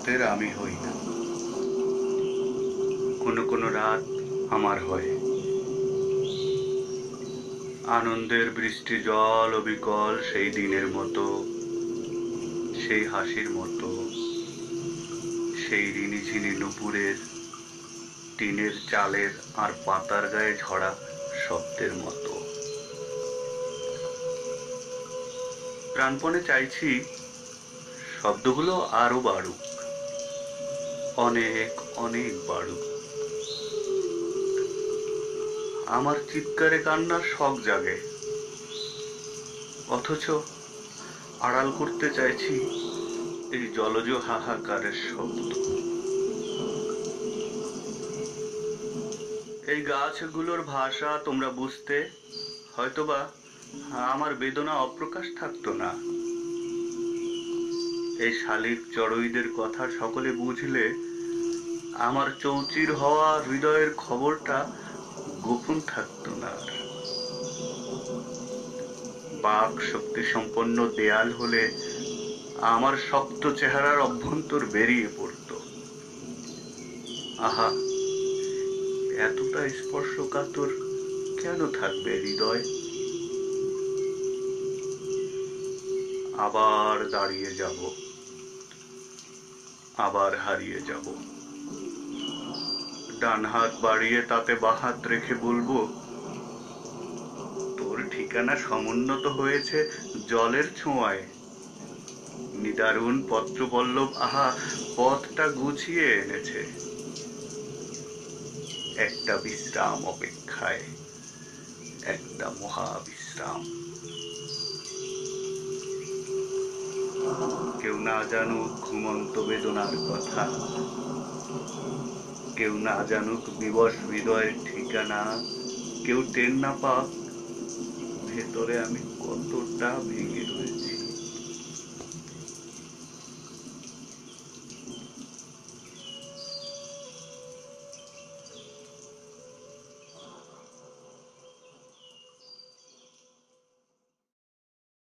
রাতের আমি হই না, কোনো কোনো রাত আমার হয়। আনন্দের বৃষ্টি জল অবিকল সেই দিনের মতো, সেই হাসির মতো, সেই রিনিঝিনি নুপুরের, টিনের চালের আর পাতার গায়ে ঝরা শব্দের মতো। প্রাণপণে চাইছি শব্দগুলো আরো বাড়ুক, অনেক অনেক বাড়ুক। আমার চিৎকারে কান্নার শখ জাগে, অথচ আড়াল করতে চাইছি এই জলজ হাহাকারের শব্দ। এই গাছগুলোর ভাষা তোমরা বুঝতে হয়তোবা আমার বেদনা অপ্রকাশ থাকতো না। এই শালিক চড়ুইদের কথা সকলে বুঝলে আমার চৌচির হওয়া হৃদয়ের খবরটা গোপন থাকতো না। বাক শক্তি সম্পন্ন দেয়াল হলে আমার শক্ত চেহারার অভ্যন্তর বেরিয়ে পড়তো। আহা, এতটা স্পর্শকাতর কেন থাকবে হৃদয়? আবার দাঁড়িয়ে যাব, আবার হারিয়ে যাব। ডান হাত বাড়িয়ে তাতে বাহাত রেখে বলবো, তোর ঠিকানা সমুন্নত হয়েছে জলের ছোঁয়ায়। নিদারুণ পত্রপল্লব আহা পথটা গুছিয়ে এনেছে একটা বিশ্রাম অপেক্ষায়, একটা মহাবিশ্রাম। কেউ না জানুক ঘুমন্ত বেদনার কথা, কেউ না জানুক বিবশ হৃদয়ের ঠিকানা, কেউ টের না পাক ভেতরে আমি কতটা ভেঙে রয়েছি।